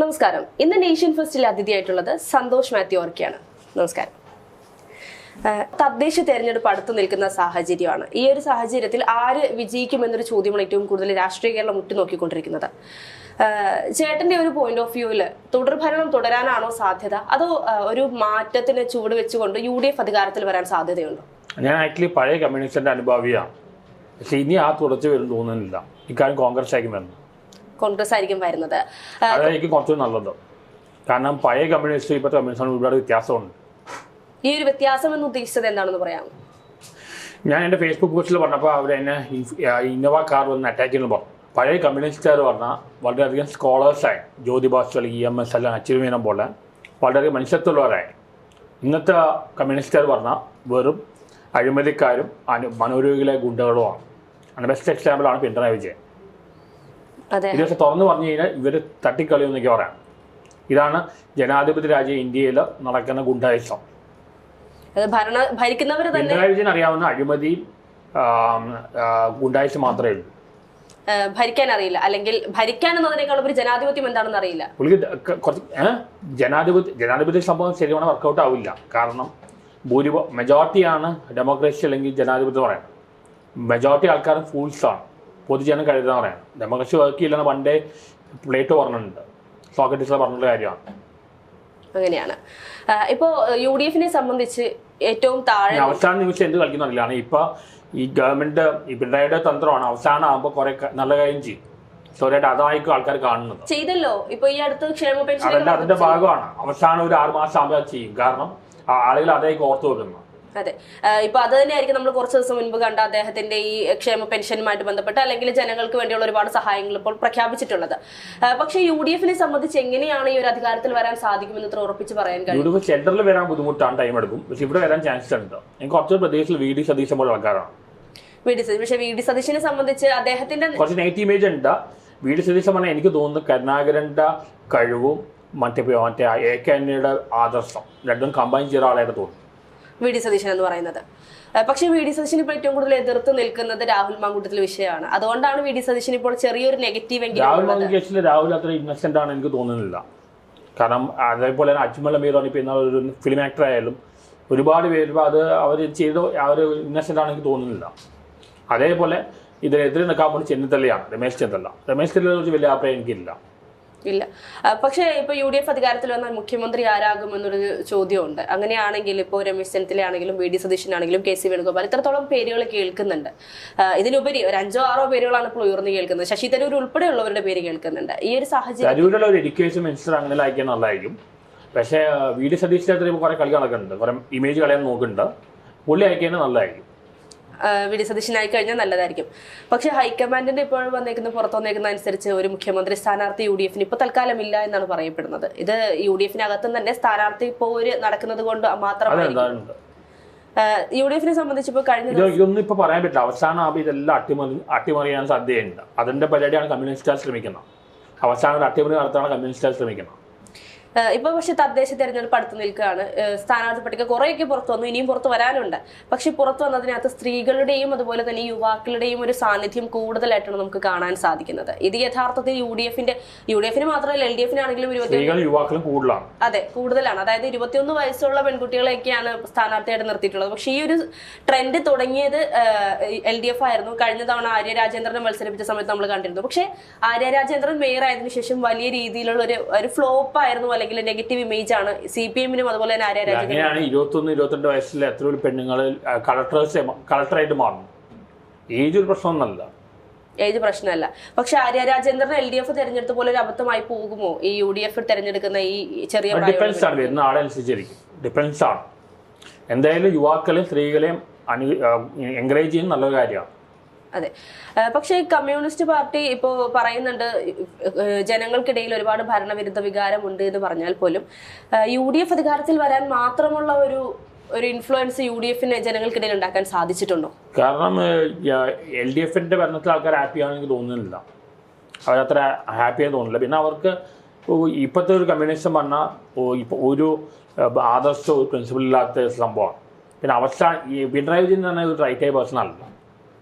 നമസ്കാരം. ഇന്ന് നേഷൻ ഫസ്റ്റിൽ അതിഥിയായിട്ടുള്ളത് സന്തോഷ് മാത്യു ഓർക്കയാണ്. നമസ്കാരം. തദ്ദേശ തെരഞ്ഞെടുപ്പ് അടുത്തു നിൽക്കുന്ന സാഹചര്യമാണ്. ഈ ഒരു സാഹചര്യത്തിൽ ആര് വിജയിക്കുമെന്നൊരു ചോദ്യമാണ് ഏറ്റവും കൂടുതൽ രാഷ്ട്രീയ കേരളം ഉറ്റുനോക്കിക്കൊണ്ടിരിക്കുന്നത്. ചേട്ടന്റെ ഒരു പോയിന്റ് ഓഫ് വ്യൂവിൽ തുടർഭരണം തുടരാനാണോ സാധ്യത, അതോ ഒരു മാറ്റത്തിന് ചുവട് വെച്ചുകൊണ്ട് UDF അധികാരത്തിൽ വരാൻ സാധ്യതയുണ്ടോ? ഞാൻ ആക്ച്വലി പഴയ കമ്മ്യൂണിസ്റ്റിന്റെ അനുഭാവിയാണ്. പക്ഷെ ഇനി ആ തുടർച്ച വരും തോന്നുന്നില്ല. ഇക്കാര്യം കോൺഗ്രസ് ആയിരിക്കും വരുന്നത്. കോൺഗ്രസ് ആയിരിക്കും വരുന്നത്. അതായിരിക്കും കുറച്ചുകൂടി നല്ലത്. കാരണം പഴയ കമ്മ്യൂണിസ്റ്റ് ഇപ്പോഴത്തെ കമ്മ്യൂണിസ്റ്റിന് ഒരുപാട് വ്യത്യാസമുണ്ട്. ഈ ഒരു വ്യത്യാസം എന്ന് ഉദ്ദേശിച്ചത് എന്താണെന്ന് പറയാമോ? ഞാൻ എൻ്റെ ഫേസ്ബുക്ക് പോസ്റ്റിൽ പറഞ്ഞപ്പോൾ അവർ എന്നെ ഇന്നോവ കാർ വന്ന് അറ്റാക്ക് ചെയ്യുന്നു പറഞ്ഞു. പഴയ കമ്മ്യൂണിസ്റ്റുകാർ പറഞ്ഞാൽ വളരെയധികം സ്കോളേഴ്സായി, ജ്യോതിബാസ് അല്ലെങ്കിൽ EMS അല്ലെങ്കിൽ അച്യുതമേനോൻ പോലെ വളരെയധികം മനുഷ്യത്വമുള്ളവരായി. ഇന്നത്തെ കമ്മ്യൂണിസ്റ്റുകാർ പറഞ്ഞാൽ വെറും അഴിമതിക്കാരും മനോരോഗികളെ ഗുണ്ടകളുമാണ്. അതിന് ബെസ്റ്റ് എക്സാമ്പിളാണ് പിണറായി വിജയൻ. ഇത് പക്ഷെ തുറന്നു പറഞ്ഞു കഴിഞ്ഞാൽ ഇവർ തട്ടിക്കളിയെന്നൊക്കെ പറയാം. ഇതാണ് ജനാധിപത്യ രാജ്യം ഇന്ത്യയിൽ നടക്കുന്ന ഗുണ്ടായിസം. പിണറായി വിജയൻ അറിയാവുന്ന അഴിമതി ഗുണ്ടായിസം മാത്രമേ ഉള്ളൂ. ഭരിക്കാൻ അറിയില്ല, അല്ലെങ്കിൽ ഭരിക്കാൻ എന്നതിനേക്കാൾ ഒരു ജനാധിപത്യം എന്താണെന്ന് അറിയില്ല. ജനാധിപത്യ സംഭവം ശരിയാണ്, വർക്കൗട്ട് ആവില്ല. കാരണം മെജോറിറ്റിയാണ് ഡെമോക്രസി അല്ലെങ്കിൽ ജനാധിപത്യം പറയുന്നത്. മെജോറിറ്റി ആൾക്കാരും ഫൂൾസാണ്, പൊതുജനം കരുതാൻ പറയാം. ഡെമോക്രസി വർക്ക് ചെയ്യില്ലെന്ന് പണ്ടേ പ്ലേറ്റോ പറഞ്ഞിട്ടുണ്ട്, സോക്രട്ടീസ് പറഞ്ഞുള്ള കാര്യമാണ്. അങ്ങനെയാണ്. ഇപ്പോൾ UDF-നെ സംബന്ധിച്ച് ഏറ്റവും താഴെ അവസാന നിമിഷം എന്ത് കളിക്കുന്നില്ല. ഇപ്പൊ ഈ ഗവൺമെന്റ് ഈ പിണറായിയുടെ തന്ത്രമാണ് അവസാനം ആകുമ്പോൾ കുറെ നല്ല കാര്യം ചെയ്യും. സോറിയായിട്ട് അതായിരിക്കും ആൾക്കാർ കാണുന്നത്. ചെയ്തല്ലോ. ഇപ്പൊ ഈ അടുത്ത് ക്ഷേമ പെൻഷൻ അതല്ല, അതിന്റെ ഭാഗമാണ്. അവസാനം ഒരു 6 മാസം ആകുമ്പോൾ ചെയ്യും. കാരണം ആളുകൾ അതായിരിക്കും ഓർത്തു വെക്കുന്നത്. അതെ, ഇപ്പൊ അത് തന്നെയായിരിക്കും നമ്മൾ കുറച്ച് ദിവസം മുൻപ് കണ്ട അദ്ദേഹത്തിന്റെ ഈ ക്ഷേമ പെൻഷനുമായിട്ട് ബന്ധപ്പെട്ട് അല്ലെങ്കിൽ ജനങ്ങൾക്ക് വേണ്ടിയുള്ള ഒരുപാട് സഹായങ്ങൾ ഇപ്പോൾ പ്രഖ്യാപിച്ചിട്ടുള്ളത്. പക്ഷേ UDF-നെ സംബന്ധിച്ച് എങ്ങനെയാണ് ഈ ഒരു അധികാരത്തിൽ വരാൻ സാധിക്കുമെന്ന് ഇത്ര ഉറപ്പിച്ച് പറയാൻ കഴിയും? UDF സെന്ററിൽ വരാൻ ബുദ്ധിമുട്ടാണ്, ടൈം എടുക്കും. പക്ഷെ ഇവിടെ വരാൻ ചാൻസ് ഉണ്ട്. എനിക്ക് കുറച്ച് പ്രദേശത്തിൽ VD സതീശൻ പോലെ ആൾക്കാരാണ്. പക്ഷേ VD സതീശനെ സംബന്ധിച്ച് അദ്ദേഹത്തിന്റെ കുറച്ച് നെഗറ്റീവ് ഇമേജ് ഉണ്ട്. VD സതീശൻ പറഞ്ഞാൽ എനിക്ക് തോന്നുന്നു കരുണാകരന്റെ കഴിവും മറ്റേ AK ആന്റണിയുടെ ആദർശം രണ്ടും കമ്പൈൻ ചെയ്ത ആളായിട്ട് തോന്നുന്നു VD സതീശൻ എന്ന് പറയുന്നത്. പക്ഷേ VD സതീശൻ ഇപ്പോൾ ഏറ്റവും കൂടുതൽ എതിർത്ത് നിൽക്കുന്നത് രാഹുൽ മാങ്കൂട്ടത്തിൽ വിഷയമാണ്. അതുകൊണ്ടാണ് VD സതീശൻ ഇപ്പോൾ ചെറിയൊരു നെഗറ്റീവ് എങ്കിലും. രാഹുൽ അത്ര ഇന്നസെന്റ് ആണ് എനിക്ക് തോന്നുന്നില്ല. കാരണം അതേപോലെ തന്നെ അജ്മൽ അമീറാണ് ഇപ്പോൾ ഇന്ന ഒരു ഫിലിം ആക്ടർ ആയാലും ഒരുപാട് പേര് അത് അവർ ഇന്നസെന്റ് ആണ് എനിക്ക് തോന്നുന്നില്ല. അതേപോലെ ഇതിനെതിരെ നിൽക്കാൻ വേണ്ടി ചെന്നിത്തലയാണ്, രമേശ് ചെന്നിത്തലയെ കുറിച്ച് വലിയ അഭിപ്രായം എനിക്കില്ല. ഇല്ല. പക്ഷേ ഇപ്പോൾ UDF അധികാരത്തിൽ വന്നാൽ മുഖ്യമന്ത്രി ആരാകുമെന്നൊരു ചോദ്യമുണ്ട്. അങ്ങനെയാണെങ്കിൽ ഇപ്പോൾ രമേശ് ചെന്നിത്തലയാണെങ്കിലും VD സതീശനാണെങ്കിലും KC വേണുഗോപാൽ ഇത്രത്തോളം പേരുകൾ കേൾക്കുന്നുണ്ട്. ഇതിനുപരി ഒരു 5-6 പേരുകളാണ് ഇപ്പോൾ ഉയർന്നു കേൾക്കുന്നത്. ശശി തരൂർ ഉൾപ്പെടെയുള്ളവരുടെ പേര് കേൾക്കുന്നുണ്ട്. ഈ ഒരു സാഹചര്യം ഒരു എഡ്യൂക്കേഷൻ മിനിസ്റ്റർ അങ്ങനെ അയക്കാൻ നല്ലതായിരിക്കും. പക്ഷേ VD സതീശനെ കുറെ കളി നടക്കുന്നുണ്ട്, കുറെ ഇമേജ് കളയാൻ നോക്കുന്നുണ്ട്. പുള്ളി അയക്കാൻ നല്ലതായിരിക്കും. VD സതീശനായി കഴിഞ്ഞാൽ നല്ലതായിരിക്കും. പക്ഷെ ഹൈക്കമാൻഡിന്റെ ഇപ്പോൾ പുറത്തു വന്നേക്കുന്ന അനുസരിച്ച് ഒരു മുഖ്യമന്ത്രി സ്ഥാനാർത്ഥി UDF-ന് ഇപ്പൊ തൽക്കാലം ഇല്ല എന്നാണ് പറയപ്പെടുന്നത്. ഇത് UDF-നകത്തും തന്നെ സ്ഥാനാർത്ഥി പോര് നടക്കുന്നത് കൊണ്ട് മാത്രമാണ്. UDF-നെ സംബന്ധിച്ച് ഇപ്പൊ ഇതൊന്നും ഇപ്പൊ പറയാൻ പറ്റില്ല. അവസാനം ഇതെല്ലാം അട്ടിമറിയാൻ സാധ്യതയുണ്ട്. അതിന്റെ പരിപാടിയാണ് കമ്മ്യൂണിസ്റ്റുകാർ ശ്രമിക്കുന്നത്. അവസാനം അട്ടിമറി നടത്താൻ കമ്മ്യൂണിസ്റ്റുകാർ ശ്രമിക്കുന്നത്. ഇപ്പൊ പക്ഷെ തദ്ദേശ തെരഞ്ഞെടുപ്പ് അടുത്ത് നിൽക്കുകയാണ്. സ്ഥാനാർത്ഥി പട്ടിക കുറേയൊക്കെ പുറത്തു വന്നു, ഇനിയും പുറത്തു വരാനുണ്ട്. പക്ഷെ പുറത്തു വന്നതിനകത്ത് സ്ത്രീകളുടെയും അതുപോലെ തന്നെ യുവാക്കളുടെയും ഒരു സാന്നിധ്യം കൂടുതലായിട്ടാണ് നമുക്ക് കാണാൻ സാധിക്കുന്നത്. ഇത് യഥാർത്ഥത്തിൽ UDF-ന് മാത്രമല്ല LDF-നാണെങ്കിലും യുവാക്കളും കൂടുതലാണ്. അതെ, കൂടുതലാണ്. അതായത് 21 വയസ്സുള്ള പെൺകുട്ടികളെയൊക്കെയാണ് സ്ഥാനാർത്ഥിയായിട്ട് നിർത്തിയിട്ടുള്ളത്. പക്ഷെ ഈ ഒരു ട്രെൻഡ് തുടങ്ങിയത് LDF ആയിരുന്നു. കഴിഞ്ഞ തവണ ആര്യ രാജേന്ദ്രനെ മത്സരിപ്പിച്ച സമയത്ത് നമ്മൾ കണ്ടിരുന്നു. പക്ഷെ ആര്യ രാജേന്ദ്രൻ മേയർ ആയതിനു ശേഷം വലിയ രീതിയിലുള്ള ഒരു ഫ്ലോപ്പ് ആയിരുന്നു, അല്ലെങ്കിൽ നെഗറ്റീവ് ഇമേജ് ആണ് CPM-നും അതുപോലെ തന്നെ ആര്യ രാജേന്ദ്രൻ. 21-22 വയസ്സിൽ എത്ര പെണ്ണുങ്ങൾ കളക്ടറായിട്ട് മാറുന്നു. ഏജ് ഒരു പ്രശ്നമൊന്നുമല്ല. ഏജ് പ്രശ്നമല്ല. പക്ഷെ ആര്യ രാജേന്ദ്രൻ LDF തെരഞ്ഞെടുത്ത പോലെ ഒരു അബദ്ധമായി പോകുമോ ഈ UDF തെരഞ്ഞെടുക്കുന്ന ഈ ചെറിയ ഡിഫറൻസ് ആണ് വരുന്ന ആളെ അനുസരിച്ചിരിക്കും. ഡിഫറൻസ് ആണ്. എന്തായാലും യുവാക്കളെയും സ്ത്രീകളെയും എൻകറേജ് ചെയ്യുന്ന നല്ലൊരു കാര്യമാണ്. അതെ. പക്ഷേ കമ്മ്യൂണിസ്റ്റ് പാർട്ടി ഇപ്പോൾ പറയുന്നുണ്ട് ജനങ്ങൾക്കിടയിൽ ഒരുപാട് ഭരണവിരുദ്ധ വികാരമുണ്ട് എന്ന് പറഞ്ഞാൽ പോലും UDF അധികാരത്തിൽ വരാൻ മാത്രമുള്ള ഒരു ഇൻഫ്ലുവൻസ് UDF-ന് ജനങ്ങൾക്കിടയിൽ ഉണ്ടാക്കാൻ സാധിച്ചിട്ടുണ്ടോ? കാരണം LDF-ന്റെ ഭരണത്തിൽ ആൾക്കാർ ഹാപ്പിയാണെന്ന് എനിക്ക് തോന്നുന്നില്ല. അവരത്ര ഹാപ്പിയായി തോന്നുന്നില്ല. പിന്നെ അവർക്ക് ഇപ്പോഴത്തെ ഒരു കമ്മ്യൂണിസം പറഞ്ഞാൽ ഇപ്പോൾ ഒരു ആദർശ പ്രിൻസിപ്പിൾ ഇല്ലാത്ത സംഭവമാണ്. പിന്നെ ഈ പിണറായി വിജയൻ തന്നെ ഒരു റൈറ്റ് ആയ പേഴ്സൺ അല്ല.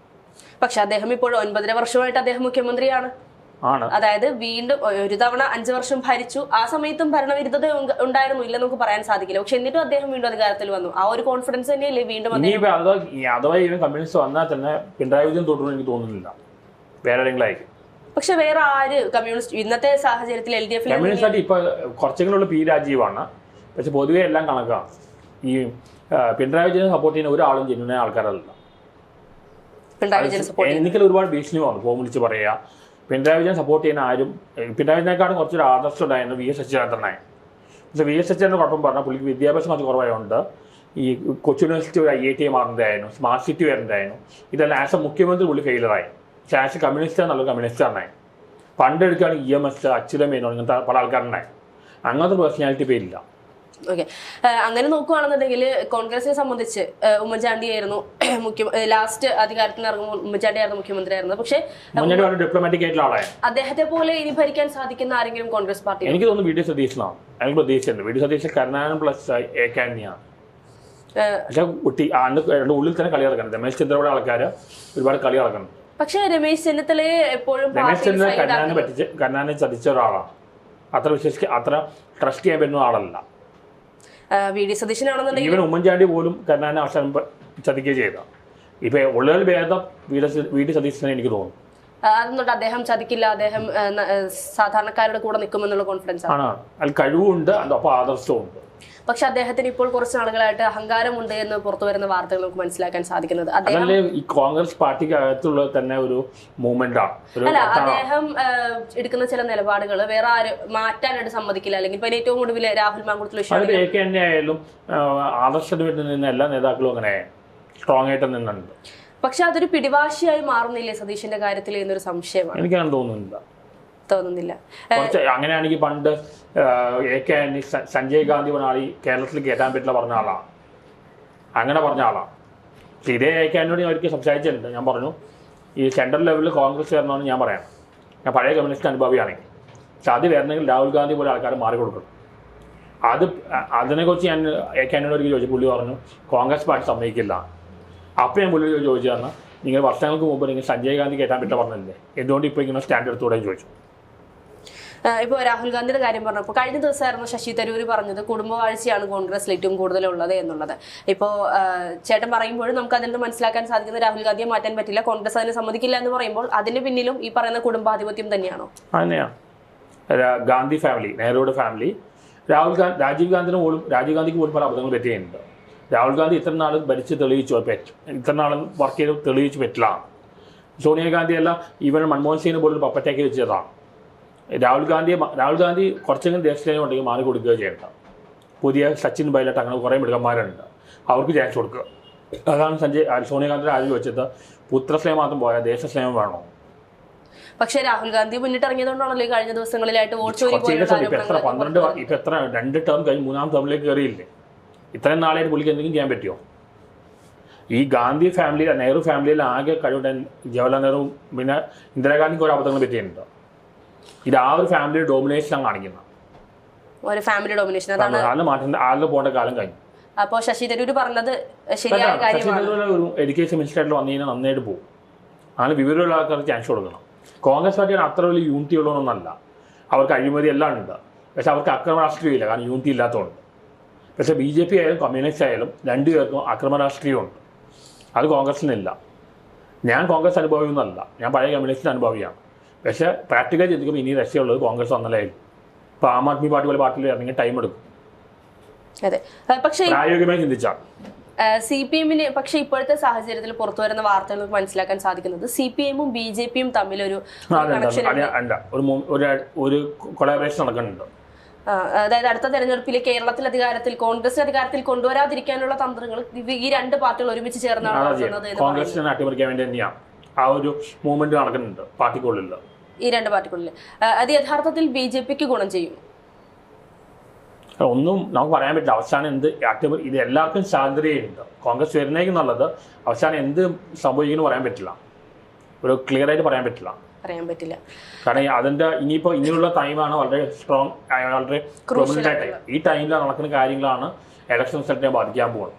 പക്ഷെ അദ്ദേഹം ഇപ്പോൾ 9.5 വർഷമായിട്ട് അദ്ദേഹം മുഖ്യമന്ത്രിയാണ്. ആണ്. അതായത് വീണ്ടും ഒരു തവണ 5 വർഷം ഭരിച്ചു, ആ സമയത്തും ഭരണവിരുദ്ധത ഉണ്ടായിരുന്നു, ഇല്ലെന്ന് നമുക്ക് പറയാൻ സാധിക്കില്ല. പക്ഷെ എന്നിട്ടും അദ്ദേഹം വീണ്ടും അധികാരത്തിൽ വന്നു. ആ ഒരു കോൺഫിഡൻസ് തന്നെയല്ലേ വീണ്ടും അഥവാ ഇവൻ കമ്മ്യൂണിസ്റ്റ് വന്നാൽ തന്നെ പിണറായി വിജയൻ തുടരുമെന്ന് എനിക്ക് തോന്നുന്നില്ല, വേറെ ആരെങ്കിലും. പക്ഷെ വേറെ ആര് കമ്മ്യൂണിസ്റ്റ് ഇന്നത്തെ സാഹചര്യത്തിൽ LDF കമ്മ്യൂണിസ്റ്റ് ആയിട്ട് ഇപ്പൊ കുറച്ചെങ്കിലുള്ള P രാജീവാണ്. പക്ഷെ പൊതുവെ എല്ലാം കണക്കാണ്. ഈ പിണറായി വിജയനെ സപ്പോർട്ട് ചെയ്യുന്ന ഒരാളും ജെന്യൂൻ ആൾക്കാരല്ല. എനിക്കത് ഒരുപാട് ഭീഷണിയാണ് ഫോം വിളിച്ച് പറയുക. പിണറായി വിജയൻ സപ്പോർട്ട് ചെയ്യുന്ന ആരും പിണറായി വിജയനെക്കാളും കുറച്ചൊരു ആദർശം ഉണ്ടായിരുന്നു VS അച്യുതാനന്ദനായി. പക്ഷേ VS അച്യുതാനന്ദൻ്റെ കുഴപ്പം പറഞ്ഞാൽ പുള്ളിക്ക് വിദ്യാഭ്യാസം കുറച്ച് കുറവായതുകൊണ്ട് ഈ കൊച്ചി യൂണിവേഴ്സിറ്റി ഒരു IIT മാറുന്നതായിരുന്നു, സ്മാർട്ട് സിറ്റി വരുന്നതായിരുന്നു. ഇതെല്ലാം ആസ് എ മുഖ്യമന്ത്രി പുള്ളി ഫെയിലറായി. പക്ഷേ ആസ് എ കമ്മ്യൂണിസ്റ്റ് നല്ലൊരു കമ്മ്യൂണിസ്റ്റാണ്. പണ്ട് എടുക്കുകയാണെങ്കിൽ EMS, അച്യുതമേനോൻ, ഇങ്ങനത്തെ പല ആൾക്കാരുണ്ടായി. അങ്ങനത്തെ പേഴ്സണാലിറ്റി പേരില്ല. ഓക്കെ, അങ്ങനെ നോക്കുകയാണെന്നുണ്ടെങ്കിൽ കോൺഗ്രസിനെ സംബന്ധിച്ച് ഉമ്മൻചാണ്ടി ആയിരുന്നു ലാസ്റ്റ് അധികാരത്തിൽ ഇറങ്ങുമ്പോൾ ഉമ്മൻചാണ്ടി ആയിരുന്നു മുഖ്യമന്ത്രി ആയിരുന്നത്. പക്ഷേ ഡിപ്ലോമാറ്റിക് ആയിട്ടുള്ള ആളാണ്. അദ്ദേഹത്തെ പോലെ ഇനി ഭരിക്കാൻ സാധിക്കുന്ന ആരെങ്കിലും കോൺഗ്രസ് പാർട്ടി? എനിക്ക് തോന്നുന്നു VD സതീശനാണ്. എനിക്ക് പ്രതീക്ഷിച്ചിട്ടുണ്ട് VD Satheesan Karunakaran plus AK ആന്റണിയാണ്. പക്ഷേ കുട്ടി അതിന്റെ ഉള്ളിൽ തന്നെ കളി നടക്കുന്നത്. രമേശ് ചെന്നിത്തലയുടെ ആൾക്കാർ ഒരുപാട് കളി നടക്കുന്നുണ്ട്. പക്ഷേ രമേശ് ചെന്നിത്തലയെ എപ്പോഴും രമേശ് ചെന്നിത്തല കരുണാകരനെ ചതിച്ച ഒരാളാണ്. അത്ര ട്രസ്റ്റ് ചെയ്യാൻ പറ്റുന്ന ആളല്ല. VD സതീശനാണെന്നുണ്ടെങ്കിൽ ഈവൻ ഉമ്മൻചാണ്ടി പോലും കരുണാകരനെ അവസാനം ചതിക്കുകയും ചെയ്ത. ഇപ്പൊ ഉള്ളതിൽ ഭേദം VD സതീശനെ എനിക്ക് തോന്നുന്നു. അതൊന്നുണ്ട്, അദ്ദേഹം ചതിക്കില്ല, അദ്ദേഹം സാധാരണക്കാരുടെ കൂടെ നിൽക്കുമെന്നുള്ള കോൺഫിഡൻസ് ആണ്. അതിൽ കഴിവുണ്ട്, അപ്പോൾ ആദർശവും ഉണ്ട്. പക്ഷെ അദ്ദേഹത്തിന് ഇപ്പോൾ കുറച്ച് നാളുകളായിട്ട് അഹങ്കാരമുണ്ട് എന്ന് പുറത്തു വരുന്ന വാർത്തകൾ നമുക്ക് മനസ്സിലാക്കാൻ സാധിക്കുന്നത്. അതല്ലേ ഈ കോൺഗ്രസ് പാർട്ടിക്കകത്തുള്ള തന്നെ ഒരു മൂവ്മെന്റ് ആണ്. അല്ല, അദ്ദേഹം എടുക്കുന്ന ചില നിലപാടുകൾ വേറെ ആരും മാറ്റാനായിട്ട് സമ്മതിക്കില്ല. അല്ലെങ്കിൽ ഇപ്പൊ ഏറ്റവും കൂടുതൽ രാഹുൽ മാങ്കുളത്തിൽ AK തന്നെ ആയാലും ആദർശത്തിന് നിന്ന എല്ലാ നേതാക്കളും അങ്ങനെ സ്ട്രോങ് ആയിട്ട് നിന്നുണ്ട്. പക്ഷെ അതൊരു പിടിവാശിയായി മാറുന്നില്ലേ സതീഷിന്റെ കാര്യത്തിൽ എന്നൊരു സംശയമാണ്. എനിക്കങ്ങനെ തോന്നുന്നില്ല. അങ്ങനെയാണെങ്കിൽ പണ്ട് AK സഞ്ജയ് ഗാന്ധി പറഞ്ഞ ആൾ ഈ കേരളത്തിൽ കയറ്റാൻ പറ്റില്ല പറഞ്ഞ ആളാണ്. അങ്ങനെ പറഞ്ഞ ആളാണ്. ഇതേ AK ആന്റണി ഒരിക്കൽ സംസാരിച്ചിട്ടുണ്ട്. ഞാൻ പറഞ്ഞു ഈ സെൻട്രൽ ലെവലിൽ കോൺഗ്രസ് വരണമെന്ന് ഞാൻ പറയാം. ഞാൻ പഴയ കമ്മ്യൂണിസ്റ്റ് അനുഭവിയാണെങ്കിൽ. പക്ഷെ അത് വരണമെങ്കിൽ രാഹുൽ ഗാന്ധി പോലെ ആൾക്കാർ മാറിക്കൊടുക്കണം. അതിനെക്കുറിച്ച് ഞാൻ AK ആന്റണിയോട് ഒരിക്കൽ ചോദിച്ചു. പുള്ളി പറഞ്ഞു കോൺഗ്രസ് പാർട്ടി സമ്മതിക്കില്ല. അപ്പോൾ ഞാൻ പുള്ളി ചോദിച്ചു പറഞ്ഞാൽ നിങ്ങൾ വർഷങ്ങൾക്ക് മുമ്പ് നിങ്ങൾ സഞ്ജയ് ഗാന്ധി കയറ്റാൻ പറ്റില്ല പറഞ്ഞില്ലേ, എന്തുകൊണ്ട് ഇപ്പോൾ ഇങ്ങനെ സ്റ്റാൻഡ് എടുത്തുകൂടെയും ചോദിച്ചു. ഇപ്പോൾ രാഹുൽ ഗാന്ധിയുടെ കാര്യം പറഞ്ഞപ്പോൾ കഴിഞ്ഞ ദിവസമായിരുന്നു ശശി തരൂർ പറഞ്ഞത് കുടുംബവാഴ്ചയാണ് കോൺഗ്രസിൽ ഏറ്റവും കൂടുതലുള്ളത് എന്നുള്ളത്. ഇപ്പോൾ ചേട്ടൻ പറയുമ്പോഴും നമുക്ക് അതിൽ നിന്ന് മനസ്സിലാക്കാൻ സാധിക്കുന്നത് രാഹുൽ ഗാന്ധിയെ മാറ്റാൻ പറ്റില്ല, കോൺഗ്രസ് അതിന് സമ്മതിക്കില്ല എന്ന് പറയുമ്പോൾ അതിന് പിന്നിലും ഈ പറയുന്ന കുടുംബാധിപത്യം തന്നെയാണോ? അങ്ങനെയാണ്. ഗാന്ധി ഫാമിലി, നെഹ്റുയുടെ ഫാമിലി, രാജീവ് ഗാന്ധിക്ക് പോലും പല അബദ്ധങ്ങൾ പറ്റിയുണ്ട്. രാഹുൽ ഗാന്ധി ഇത്ര നാൾ ഭരിച്ച് തെളിയിച്ചു ഇത്ര നാളും വർക്ക് ചെയ്ത് തെളിയിച്ച് പറ്റില്ല. സോണിയാഗാന്ധി അല്ല, ഈവൻ മൻമോഹൻ സിംഗിന് പോലും പപ്പറ്റാക്കി വെച്ചതാണ്. രാഹുൽ ഗാന്ധി കുറച്ചെങ്കിലും ദേശസ്നേഹം ഉണ്ടെങ്കിൽ മാറി കൊടുക്കുക ചെയ്യേണ്ട. പുതിയ സച്ചിൻ പൈലറ്റ് അങ്ങനെ കുറേ മിടുക്കന്മാരുണ്ട്, അവർക്ക് ചാൻസ് കൊടുക്കുക. അതാണ് സോണിയാഗാന്ധിയുടെ ആദ്യം വെച്ചത്. പുത്രസ്നേഹം മാത്രം പോയാൽ ദേശസ്നേഹം വേണോ? പക്ഷേ രാഹുൽ ഗാന്ധി മുന്നിട്ടിറങ്ങിയതുകൊണ്ടാണല്ലോ കഴിഞ്ഞ ദിവസങ്ങളിലായിട്ട് വോട്ട് ചോരി ഇപ്പൊ എത്ര 2 ടേം കഴിഞ്ഞ് 3-ാം ടേമിലേക്ക് കയറിയില്ലേ? ഇത്രയും നാളായിട്ട് പുള്ളിക്ക് എന്തെങ്കിലും ചെയ്യാൻ പറ്റുമോ? ഈ ഗാന്ധി ഫാമിലി, നെഹ്റു ഫാമിലിയിൽ ആകെ കഴിവുണ്ട് ജവഹർലാൽ നെഹ്റു, പിന്നെ ഇന്ദിരാഗാന്ധിക്ക് ഓരോ അബദ്ധങ്ങൾ പറ്റിയിട്ടുണ്ട്. ഇത് ആ ഒരു ഫാമിലി ഡോമിനേഷനാണ് കാണിക്കുന്നത്. ഒരു ഫാമിലി ഡോമിനേഷൻ അതാണ് മാറ്റുന്നത്. ആളിൽ പോകേണ്ട കാലം കഴിഞ്ഞു. അപ്പോൾ ശശി തരൂർ പറഞ്ഞത് ശരിയായ കാര്യമാണ്. ഒരു എഡ്യൂക്കേഷൻ മിനിസ്റ്ററായിട്ട് വന്നു കഴിഞ്ഞാൽ നന്നായിട്ട് പോകും. അങ്ങനെ വിവരമുള്ള ആൾക്കാർക്ക് ചാൻസ് കൊടുക്കണം. കോൺഗ്രസ് പാർട്ടിയാണ് അത്ര വലിയ യൂണിറ്റി ഉള്ളതൊന്നല്ല. അവർക്ക് അഴിമതി എല്ലാം ഉണ്ട്, പക്ഷെ അവർക്ക് അക്രമ രാഷ്ട്രീയമില്ല, കാരണം യൂണിറ്റി ഇല്ലാത്തതുകൊണ്ട്. പക്ഷേ BJP ആയാലും കമ്മ്യൂണിസ്റ്റ് ആയാലും രണ്ടുപേർക്കും അക്രമ രാഷ്ട്രീയമുണ്ട്. അത് കോൺഗ്രസിനില്ല. ഞാൻ കോൺഗ്രസ് അനുഭവിയൊന്നുമല്ല, ഞാൻ പഴയ കമ്മ്യൂണിസ്റ്റ് അനുഭവിയാണ്. പക്ഷേ പ്രാക്ടിക്കൽ ചിന്തിക്കുമ്പോൾ ഇനി രക്ഷയുള്ളത് കോൺഗ്രസ് വന്നല്ലായിരുന്നു. ഇപ്പോൾ ആം ആദ്മി പാർട്ടി പോലെ പാർട്ടിയിൽ ഇറങ്ങി ടൈം എടുക്കും. അതെ, പക്ഷേ പ്രായോഗികമായി ചിന്തിച്ചാൽ CPM-ന് പക്ഷേ ഇപ്പോഴത്തെ സാഹചര്യത്തിൽ പുറത്തു വരുന്ന വാർത്തകൾ മനസ്സിലാക്കാൻ സാധിക്കുന്നത് CPM-ഉം BJP-യും തമ്മിലൊരു കൊളാബറേഷൻ നടക്കുന്നുണ്ട്. അതായത് അടുത്ത തെരഞ്ഞെടുപ്പിൽ കേരളത്തിൽ കോൺഗ്രസ് അധികാരത്തിൽ കൊണ്ടുവരാതിരിക്കാനുള്ള തന്ത്രങ്ങൾ ഈ രണ്ട് പാർട്ടികൾ ഒരുമിച്ച് ചേർന്നാണ് കോൺഗ്രസിനെ അട്ടിമറിക്കാൻ വേണ്ടി തന്നെയാണ് ആ ഒരു മൂവ്മെന്റ് നടക്കുന്നുണ്ട് പാർട്ടിക്കുള്ളിൽ. ഈ രണ്ട് പാർട്ടിക്കുള്ളിൽ അത് യഥാർത്ഥത്തിൽ BJP-ക്ക് ഗുണം ചെയ്യും? ഒന്നും നമുക്ക് പറയാൻ പറ്റില്ല. അവസാനം എന്ത് ഇത് എല്ലാവർക്കും സാധ്യതയുണ്ട്. കോൺഗ്രസ് വരുന്നേക്കുന്നുള്ളത് അവസാനം എന്ത് സംഭവിക്കുമെന്ന് പറയാൻ പറ്റില്ല, ഒരു ക്ലിയർ ആയിട്ട് പറയാൻ പറ്റില്ല. കാരണം അതിൻ്റെ ഇനിയിപ്പോൾ ഇനിയുള്ള ടൈമാണ് വളരെ സ്ട്രോങ്, വളരെ പ്രൊമിനൻ്റ് ആയിട്ട്. ഈ ടൈമിൽ നടക്കുന്ന കാര്യങ്ങളാണ് ഇലക്ഷൻ റിസൾട്ടിനെ ബാധിക്കാൻ പോകുന്നത്.